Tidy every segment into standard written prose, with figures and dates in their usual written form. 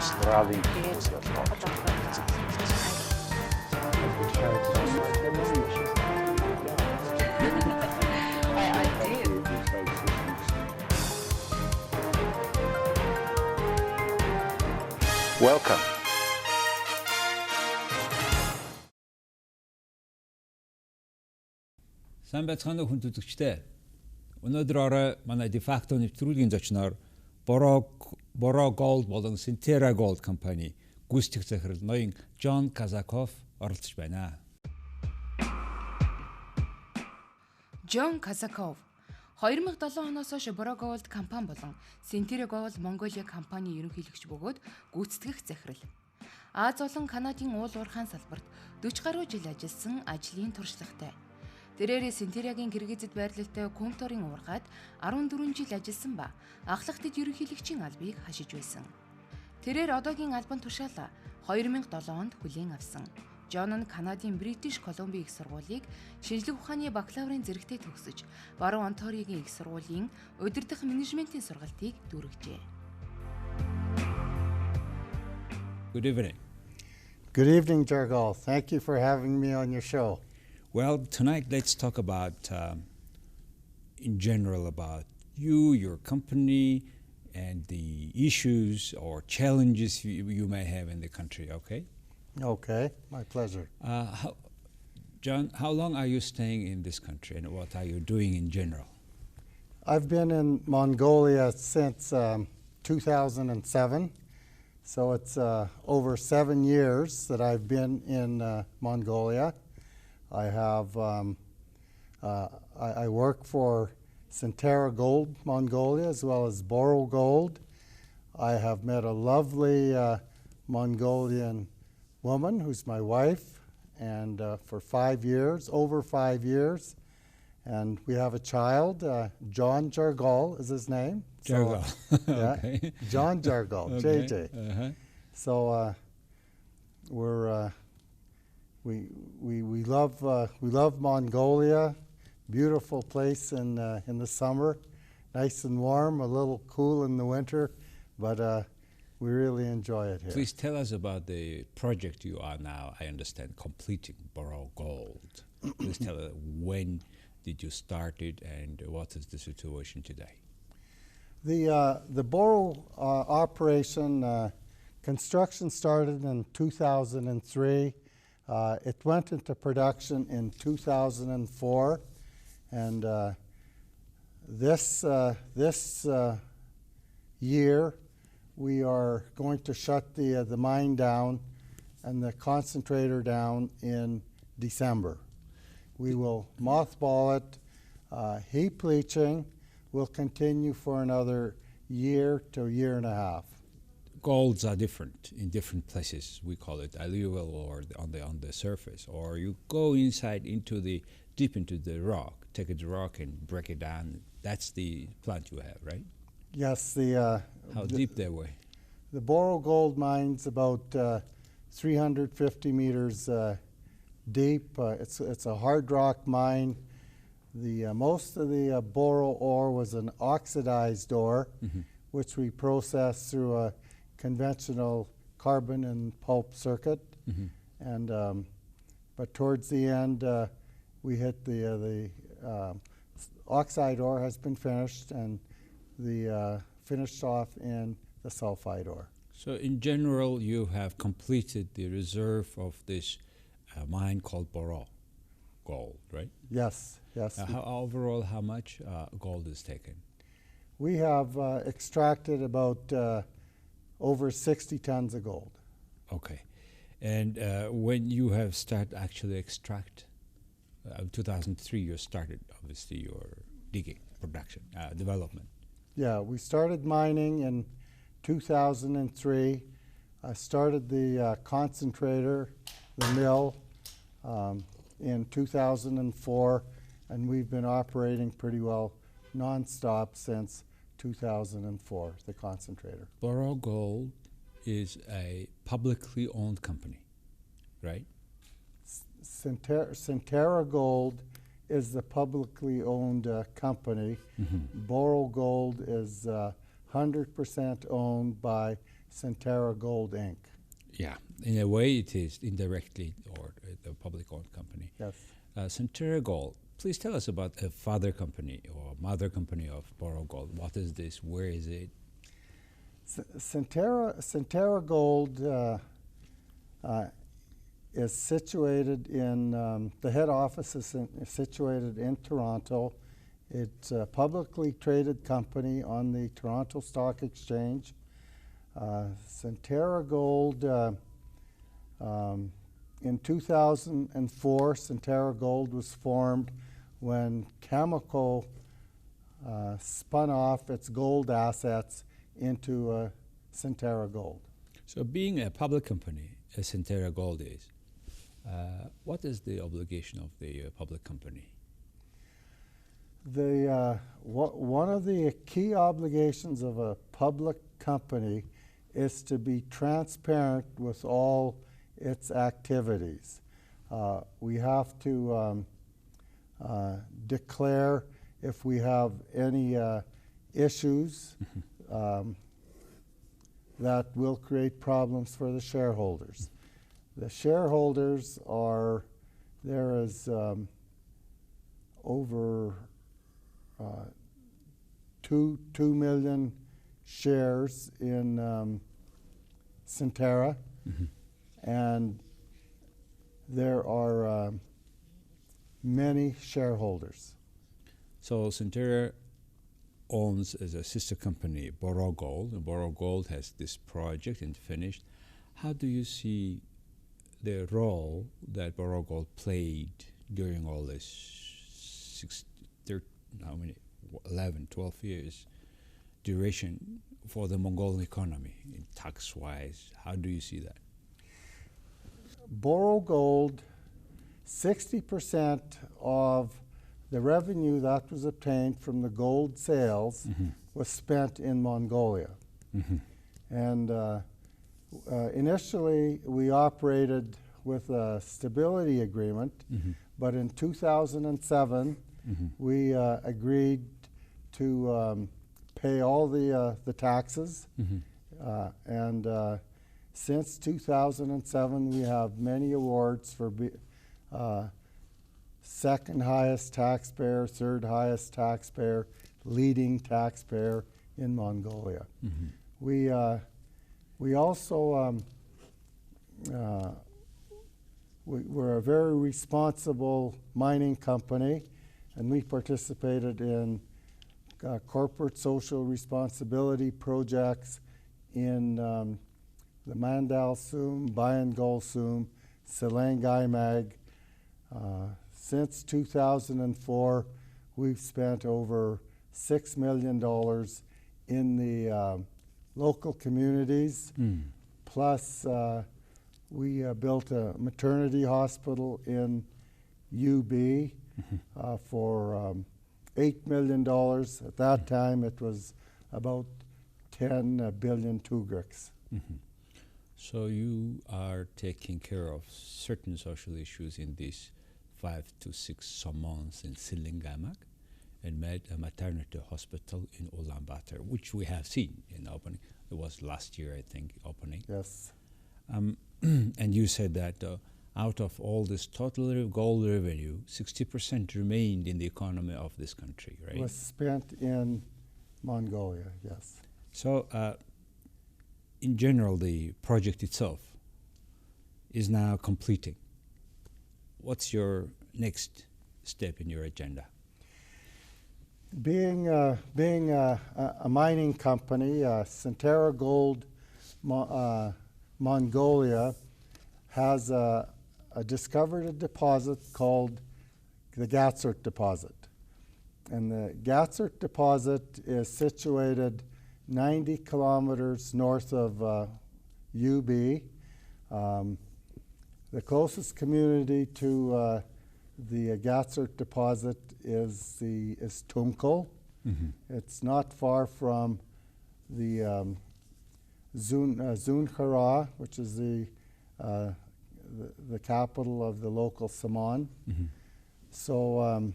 сургуулийн Welcome. Сайн байцгаана уу хүн үзэгчдээ. Өнөөдөр орой манай дефакто нэвтрүүлгийн зочноор Бороо Гоулд болон Сентерра Гоулд компани гүйцэтгэх захирал ноён Жон Казакофф оролцож байна. Жон Казакофф 2007 оноос хойш Бороо Гоулд компани болон Сентерра Гоулд Монголия ХХК ерөнхийлөгч бөгөөд гүйцэтгэх захирал. Аз болон Канадын уул уурхайн салбарт 40 гаруй жил ажилласан ажлын туршлагатай. Тэрээр Сентеррагийн Киргизэд байрлалтай Конторын уургаад 14 жил ажилласан ба ахлах дэд ерөнхийлөгчийн албыг хашиж байсан. Тэрээр одоогийн албан тушаалаа 2007 онд хүлээн авсан. Жон нь Канадын Бритиш Колумбын Их сургуулийг Шинжлэх ухааны Бакалаврын зэрэгтэй төгсөж, Баруун Онтариогийн Их сургуулийн Удирдах Менежментийн сургалтыг дүүргэжээ. Good evening. Good evening, Jargal. Thank you for having me on your show. Well, tonight let's talk about, in general, about you, your company, and the issues or challenges you may have in the country, okay? Okay, my pleasure. John, how long are you staying in this country and what are you doing in general? I've been in Mongolia since 2007, so it's over 7 years that I've been in Mongolia. I have I work for Sentera Gould Mongolia as well as Boroo Gould. I have met a lovely Mongolian woman who's my wife, and for 5 years, over 5 years, and we have a child. John Jargal is his name. Jargal. So, yeah, Okay. John Jargal, Okay. JJ. Uh-huh. So we love Mongolia. Beautiful place in the summer, nice and warm, a little cool in the winter, but we really enjoy it here. Please tell us about the project you are now, I understand, completing Boroo Gould. Please tell us when did you start it and what is the situation today? The Boroo operation construction started in 2003. It went into production in 2004, and this year we are going to shut the mine down and the concentrator down in December. We will mothball it. Heap leaching will continue for another year to a year and a half. Golds are different in different places. We call it alluvial or on the surface, or you go inside deep into the rock, take the rock and break it down. That's the plant you have, right? Yes, How deep they were? The Boroo Gold mine's about 350 meters deep. It's a hard rock mine. Most of the Boroo ore was an oxidized ore, which we processed through a conventional carbon and pulp circuit, and but towards the end we hit the oxide ore has been finished, and the finished off in the sulfide ore. So in general, you have completed the reserve of this mine called Boroo Gould, right? Yes, yes. Overall, how much gold is taken? We have extracted about over 60 tons of gold. Okay. And when you have started actually extract, 2003 you started obviously your digging, production, development. Yeah, we started mining in 2003. I started the concentrator, the mill, in 2004, and we've been operating pretty well non-stop since 2004, the concentrator. Boroo Gould is a publicly owned company, right? Sentera Gould is the publicly owned company. Boroo Gould is 100% owned by Sentera Gould Inc. Yeah, in a way it is indirectly or the public-owned company. Yes. Sentera Gould, please tell us about a father company or mother company of Boroo Gould. What is this? Where is it? Sentera Gould is situated in, the head office is situated in Toronto. It's a publicly traded company on the Toronto Stock Exchange. Sentera Gould, in 2004, Sentera Gould was formed when Cameco spun off its gold assets into Sentera Gould. So being a public company, as Sentera Gould is, what is the obligation of the public company? One of the key obligations of a public company is to be transparent with all its activities. We have to declare if we have any issues that will create problems for the shareholders. The shareholders are, there is over 2 million shares in Sentera, and there are many shareholders. So Sentera owns as a sister company Boroo Gould, and Boroo Gould has this project and finished. How do you see the role that Boroo Gould played during all this 11, 12 years duration for the Mongolian economy, in tax-wise? How do you see that? Boroo Gould, 60% of the revenue that was obtained from the gold sales was spent in Mongolia. And initially we operated with a stability agreement, but in 2007 we agreed to pay all the taxes, and since 2007 we have many awards for second highest taxpayer, third highest taxpayer, leading taxpayer in Mongolia. We also we're a very responsible mining company, and we participated in corporate social responsibility projects in the Mandal Sum, Bayan Gol Sum, Selangai Mag. Since 2004, we've spent over $6 million in the local communities, plus we built a maternity hospital in UB for $8 million. At that time, it was about 10 billion tugriks. So you are taking care of certain social issues in these 5 to 6 months in Silingamak, and made a maternity hospital in Ulaanbaatar, which we have seen in opening. It was last year, I think, opening. Yes. And you said that out of all this total gold revenue, 60% remained in the economy of this country, right? Was spent in Mongolia, yes. So, in general, the project itself is now completing. What's your next step in your agenda? Being a mining company, Sentera Gould Mongolia has discovered a deposit called the Gatsert deposit. And the Gatsert deposit is situated 90 kilometers north of UB. The closest community to the Gatsert deposit is Tunkel. It's not far from the Zunkhara, which is the capital of the local Saman. So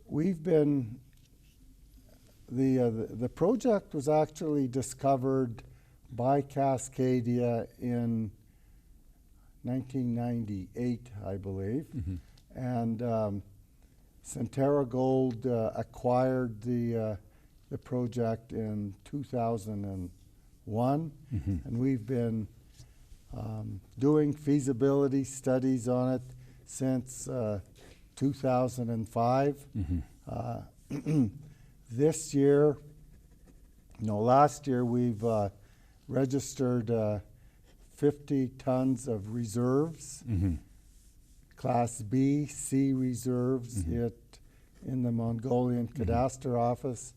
we've been the project was actually discovered by Cascadia in 1998, I believe. And Sentera Gould acquired the project in 2001, and we've been doing feasibility studies on it since 2005. Last year we've registered 50 tons of reserves, Class B, C reserves in the Mongolian Cadastre Office.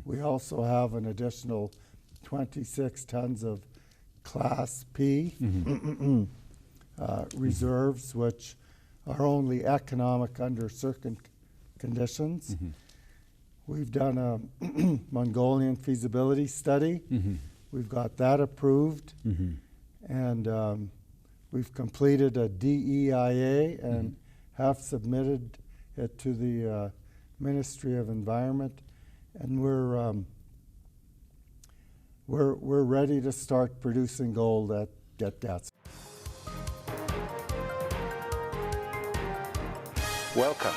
We also have an additional 26 tons of Class P reserves, which are only economic under certain conditions. We've done a Mongolian feasibility study. We've got that approved. And we've completed a DEIA and have submitted it to the Ministry of Environment. And we're ready to start producing gold at Gatsby. Welcome.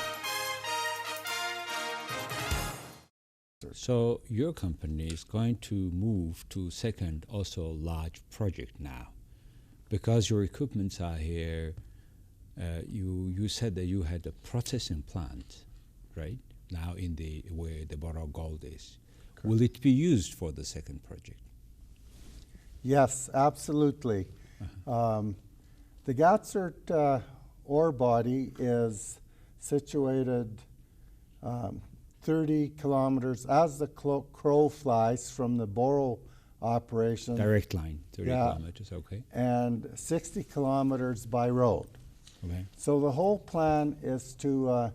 So your company is going to move to second also large project now. Because your equipments are here, you said that you had a processing plant, right? Now in where the Boroo Gould is. Correct. Will it be used for the second project? Yes, absolutely. The Gatsert ore body is situated 30 kilometers as the crow flies from the Boroo operation. Direct line, 30 kilometers, okay. And 60 kilometers by road. Okay. So the whole plan is to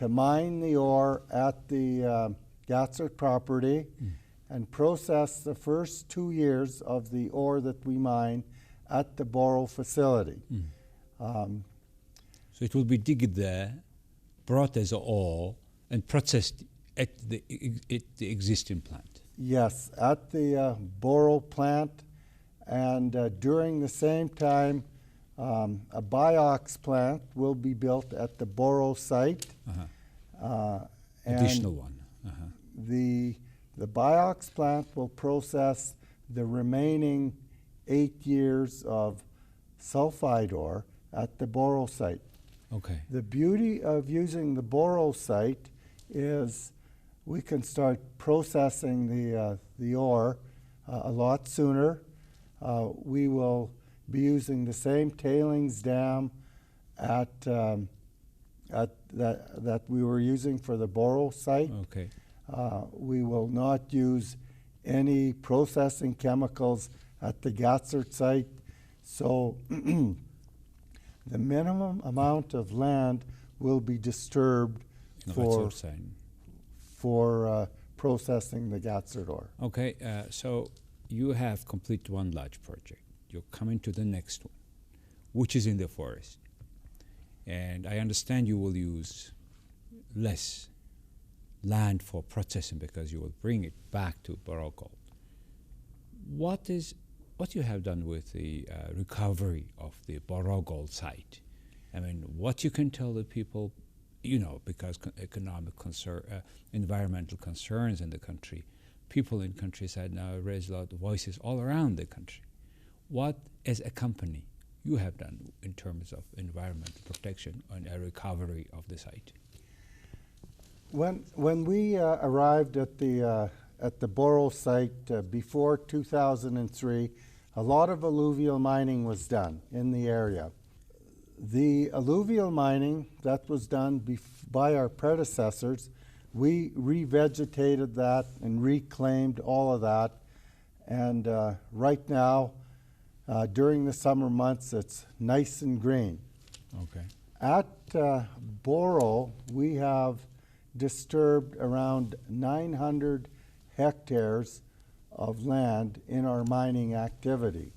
mine the ore at the Gatsert property and process the first 2 years of the ore that we mine at the Boroo facility. So it will be digged there, brought as ore, and processed at the existing plant. Yes, at the Boroo plant, and during the same time, a biox plant will be built at the Boroo site. Additional one. The biox plant will process the remaining 8 years of sulfide ore at the Boroo site. Okay. The beauty of using the Boroo site is we can start processing the ore a lot sooner. We will be using the same tailings dam that we were using for the Boroo site. Okay. We will not use any processing chemicals at the Gatsert site. So the minimum amount of land will be disturbed for processing the Gatsert ore. Okay, so you have completed one large project. You're coming to the next one, which is in the forest. And I understand you will use less land for processing because you will bring it back to Boroo Gould. What you have done with the recovery of the Boroo Gould site? I mean, what you can tell the people, because economic environmental concerns in the country, people in countryside now raise a lot of voices all around the country. What, as a company, you have done in terms of environmental protection and a recovery of the site? When we arrived at the Boroo site before 2003, a lot of alluvial mining was done in the area. The alluvial mining that was done by our predecessors, we revegetated that and reclaimed all of that. And right now, during the summer months, it's nice and green. Okay. At Boroo, we have disturbed around 900 hectares of land in our mining activity.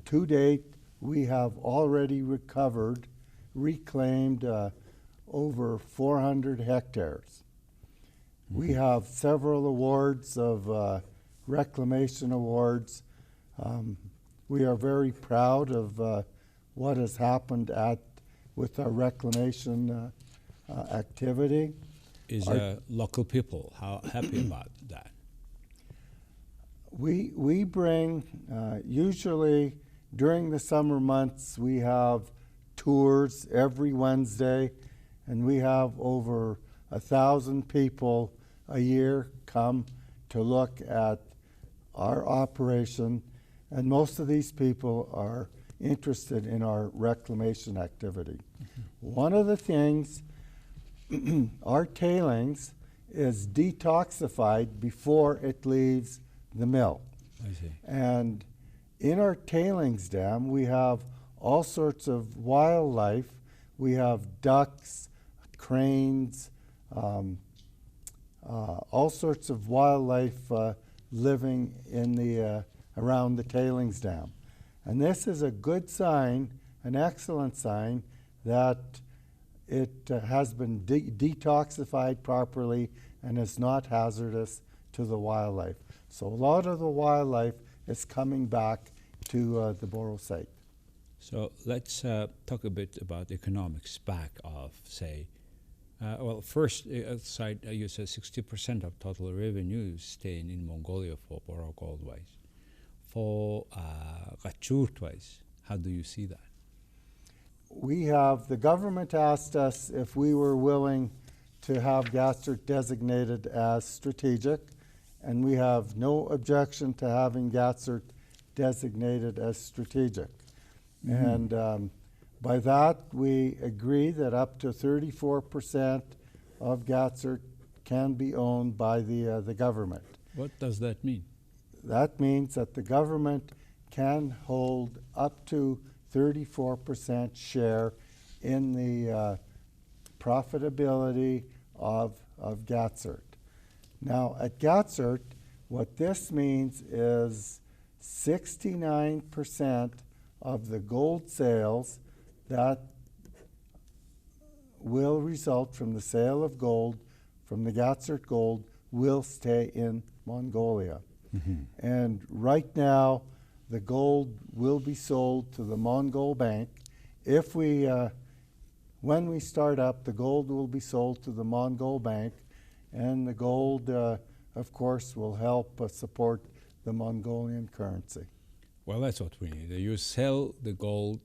To date, we have already reclaimed over 400 hectares. We have several awards of reclamation awards We are very proud of what has happened with our reclamation activity. Is local people how happy about that? We bring, usually during the summer months, we have tours every Wednesday, and we have over 1,000 people a year come to look at our operation, and most of these people are interested in our reclamation activity. One of the things, our tailings is detoxified before it leaves the mill. I see. And in our tailings dam, we have all sorts of wildlife. We have ducks, cranes, all sorts of wildlife living in the around the tailings dam. And this is a good sign, an excellent sign, that it has been detoxified properly and is not hazardous to the wildlife. So a lot of the wildlife is coming back to the Boroo site. So let's talk a bit about economics back of, say, well, first, side, you said 60% of total revenues staying in Mongolia for Boroo Gold wise. For Gachurt wise, how do you see that? The government asked us if we were willing to have Gachurt designated as strategic, and we have no objection to having Gachurt designated as strategic. And by that, we agree that up to 34% of Gachurt can be owned by the government. What does that mean? That means that the government can hold up to 34% share in the profitability of Gachurt. Now, at Gachurt, what this means is 69% of the gold sales that will result from the sale of gold, from the Gachurt gold, will stay in Mongolia. And right now, the gold will be sold to the Mongol Bank. If we, when we start up, the gold will be sold to the Mongol Bank, and the gold, of course, will help support the Mongolian currency. Well, that's what we need. You sell the gold,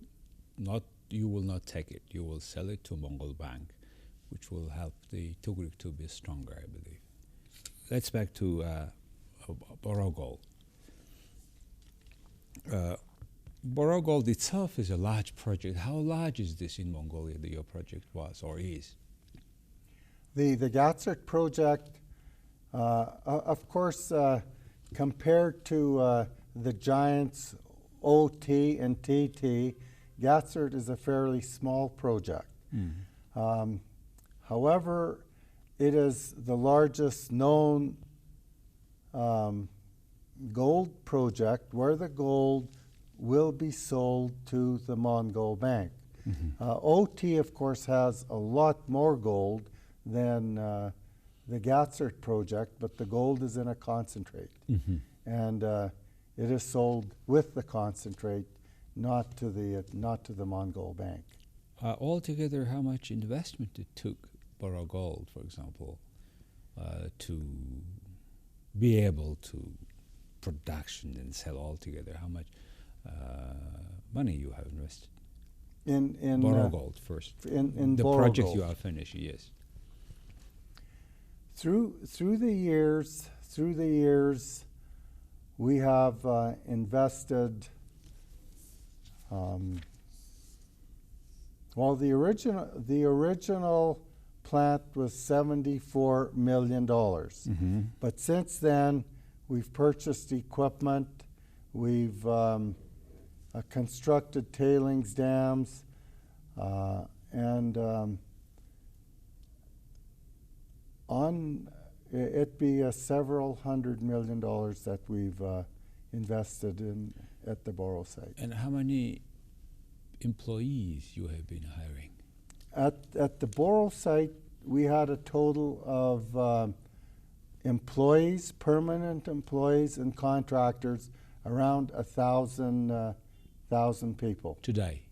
you will not take it. You will sell it to Mongol Bank, which will help the Tugrik to be stronger, I believe. Let's back to Boroo Gold. Boroo Gold itself is a large project. How large is this in Mongolia that your project was or is? The Gachurt project, of course, compared to the giants OT and TT, Gachurt is a fairly small project. However, it is the largest known gold project where the gold will be sold to the Mongol Bank. OT, of course, has a lot more gold than the Gachurt project, but the gold is in a concentrate. And it is sold with the concentrate, not to the Mongol Bank. Altogether, how much investment it took Boroo Gold, for example, to be able to production and sell altogether? How much money you have invested in Boroo Gold first? In the Boroo project Gold. You are finished, yes. Through the years, we have invested. Well, the original plant was $74 million, but since then we've purchased equipment, we've constructed tailings dams, and it'd be several $100 million that we've invested in at the Boroo site. And how many employees you have been hiring? At the Boroo site, we had a total of employees, permanent employees and contractors, around 1,000 people. Today?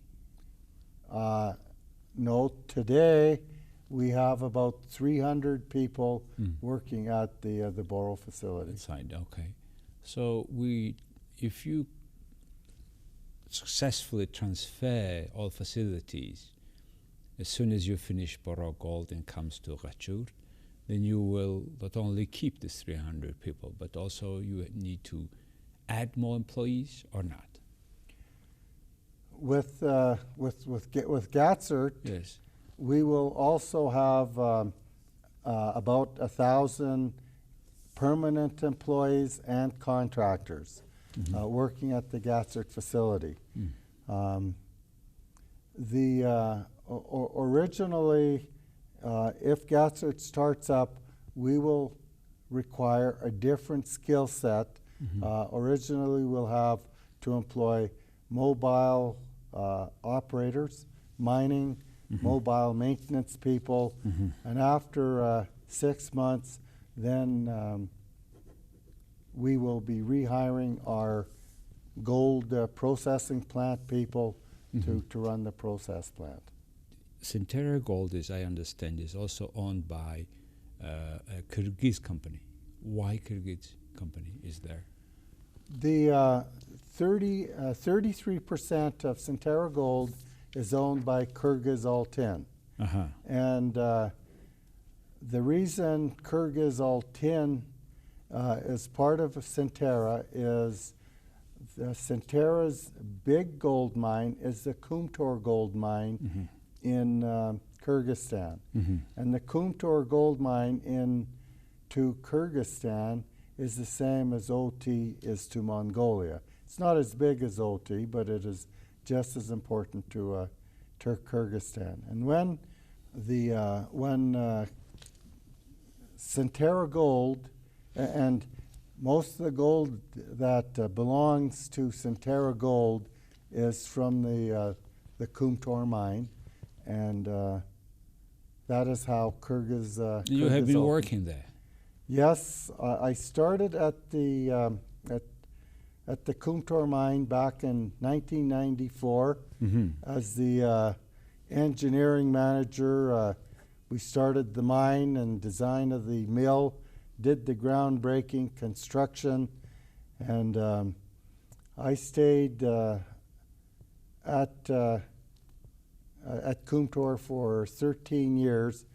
No, today we have about 300 people working at the Boroo facility. Inside, okay. So if you successfully transfer all facilities, as soon as you finish Boroo Gould and comes to Rachur, then you will not only keep the 300 people, but also you need to add more employees or not? With Gatsert, Yes. we will also have about 1,000 permanent employees and contractors working at the Gatsert facility. Originally, if Gatsert starts up, we will require a different skill set. Originally, we'll have to employ mobile operators, mining, mobile maintenance people, and after 6 months, then we will be rehiring our gold processing plant people to run the process plant. Sentera Gould, as I understand, is also owned by a Kyrgyz company. Why Kyrgyz company is there? The 33% of Sentera Gould is owned by Kyrgyz Altin. And the reason Kyrgyz Altin is part of Sentera is Sentera's big gold mine is the Kumtor gold mine in Kyrgyzstan. And the Kumtor gold mine to Kyrgyzstan is the same as OT is to Mongolia. It's not as big as OT, but it is just as important to Kyrgyzstan. And when Sentera Gould, and most of the gold that belongs to Sentera Gould is from the Kumtor mine, and that is how Kyrgyz. You have been working there. Yes, I started at the Kumtor mine back in 1994 as the engineering manager. We started the mine and design of the mill, did the groundbreaking construction, and I stayed at Kumtor for 13 years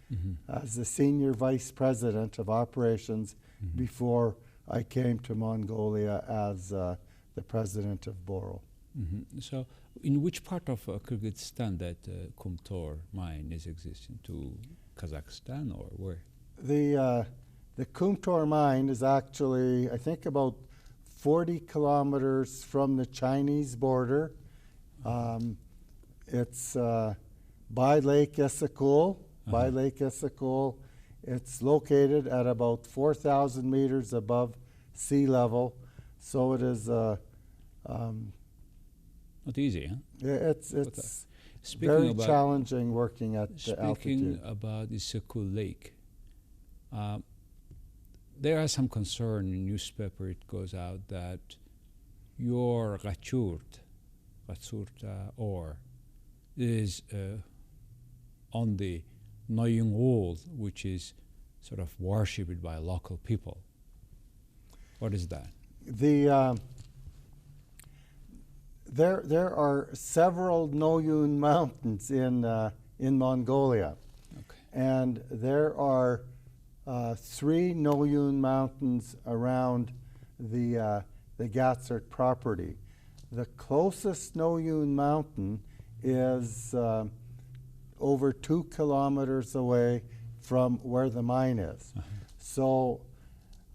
as the senior vice president of operations before I came to Mongolia as the president of Boroo. So, in which part of Kyrgyzstan that Kumtor mine is existing? To Kazakhstan or where? The Kumtor mine is actually, I think, about 40 kilometers from the Chinese border. It's by Lake Issyk-Kul. By Lake Issyk-Kul. It's located at about 4,000 meters above sea level, so it is not easy, huh? It's very challenging working at the altitude. Speaking about Issyk-Kul Lake, there are some concern in newspaper. It goes out that your Rachur ore is on the Noyung Gould, which is sort of worshipped by local people. What is that? There are several Noyun mountains in Mongolia, and there are 3 Noyun mountains around the Gatsert property. The closest Noyun mountain is over 2 kilometers away from where the mine is. So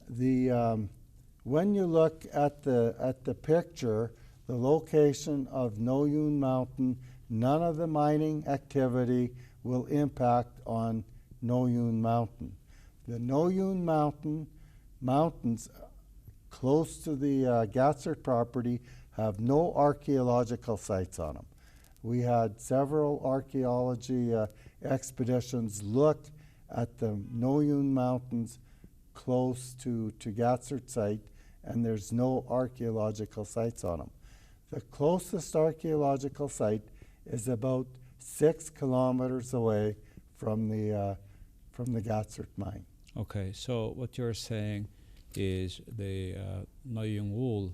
when you look at the picture, the location of Noyun Mountain, none of the mining activity will impact on Noyun Mountain. The Noyun mountains close to the Gatsert property have no archaeological sites on them. We had several archaeology expeditions look at the Noyun Mountains close to Gatsert site, and there's no archaeological sites on them. The closest archaeological site is about 6 kilometers away from the Gatsert mine. Okay, so what you're saying is the Noyung wool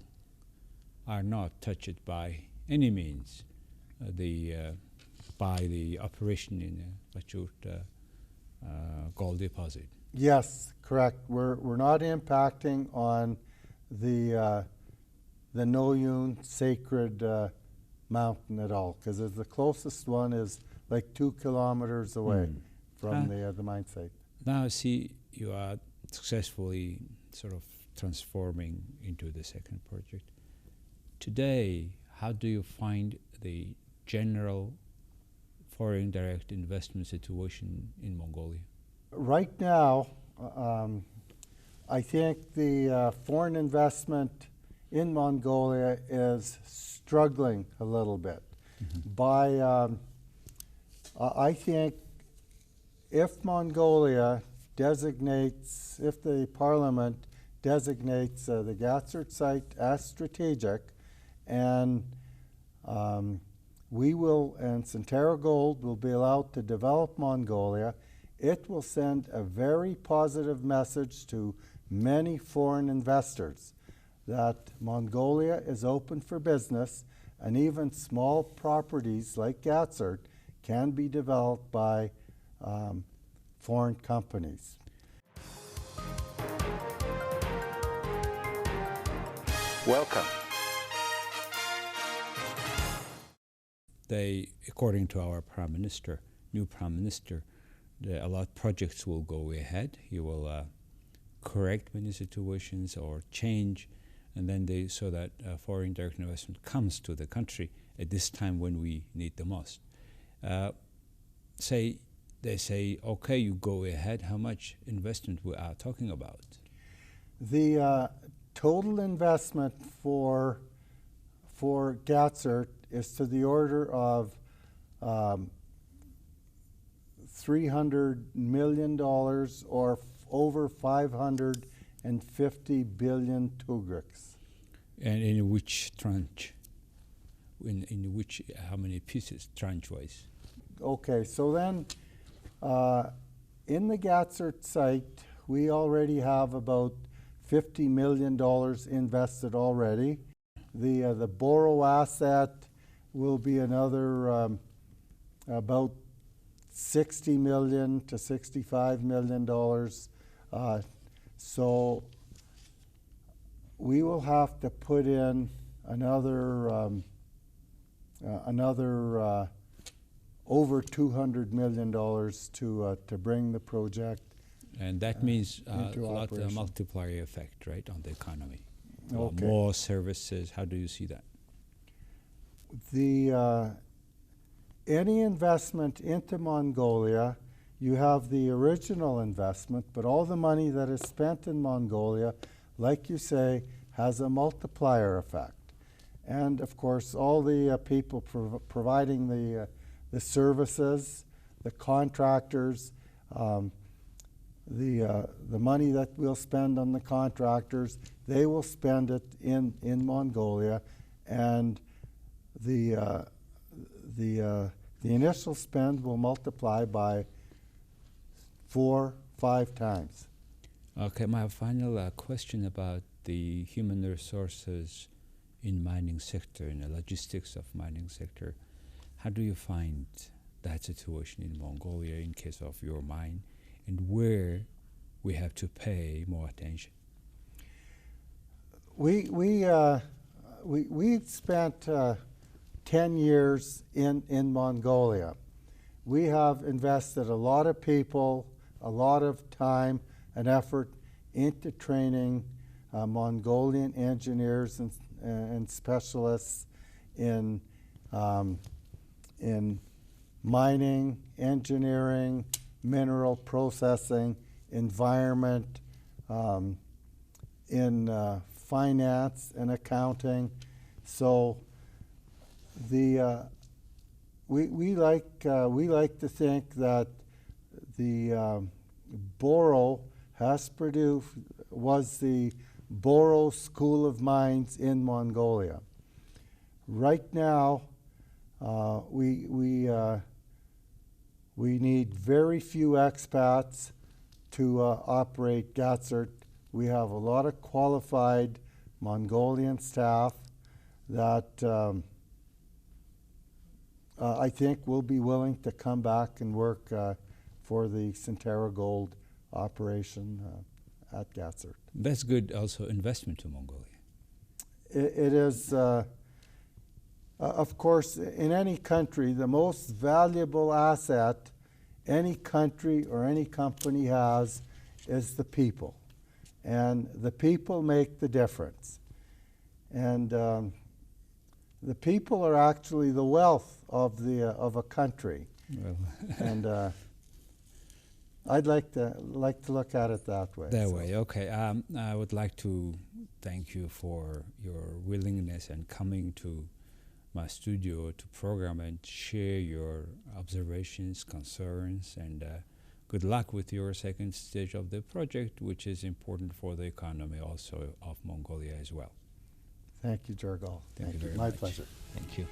are not touched by any means by the operation in Bachurt gold deposit. Yes, correct. We're not impacting on the Noyun sacred mountain at all, because the closest one is like 2 kilometers away from the mine site. Now, see, you are successfully sort of transforming into the second project. Today, how do you find the general foreign direct investment situation in Mongolia? Right now, I think the foreign investment in Mongolia is struggling a little bit. I think if Mongolia designates, if the parliament designates the Gatsert site as strategic, and we will, and Sentera Gold will be allowed to develop Mongolia, it will send a very positive message to many foreign investors that Mongolia is open for business, and even small properties like Gatsert can be developed by foreign companies. Welcome. According to our Prime Minister, new Prime Minister, a lot of projects will go ahead. He will correct many situations or change, and then so that foreign direct investment comes to the country at this time when we need the most. They say, okay, you go ahead. How much investment we are talking about? The total investment for Gatsert is to the order of $300 million or over 550 billion tugriks. And in which tranche? In which, how many pieces, tranche-wise? Okay, so then in the Gatsert site, we already have about $50 million invested already. The Boroo asset will be another about $60 million to $65 million. So we will have to put in another over $200 million to bring the project. And that means a lot of multiplier effect, right, on the economy. Okay. More services. How do you see that? Any investment into Mongolia, you have the original investment, but all the money that is spent in Mongolia, like you say, has a multiplier effect. And of course, all the people providing the services, the contractors, the money that we'll spend on the contractors, they will spend it in Mongolia, and the initial spend will multiply by 4-5 times. Okay, my final question about the human resources in mining sector, in the logistics of mining sector. How do you find that situation in Mongolia in case of your mine, and where we have to pay more attention? We've spent 10 years in Mongolia. We have invested a lot of people, a lot of time and effort into training Mongolian engineers and specialists in mining, engineering, mineral processing, environment, in finance and accounting. So we like to think that the Boroo was the Boroo School of Mines in Mongolia. Right now, we need very few expats to operate GATSERT. We have a lot of qualified Mongolian staff that I think will be willing to come back and work for the Sentera Gold operation at GATSERT. That's good also investment to Mongolia. It is, of course, in any country, the most valuable asset any country or any company has is the people. And the people make the difference. And the people are actually the wealth of a country. Well. And I'd like to look at it that way. That way, okay. I would like to thank you for your willingness and coming to my studio to program and share your observations, concerns, and good luck with your second stage of the project, which is important for the economy also of Mongolia as well. Thank you, Jargal. Thank you very My much. pleasure. Thank you.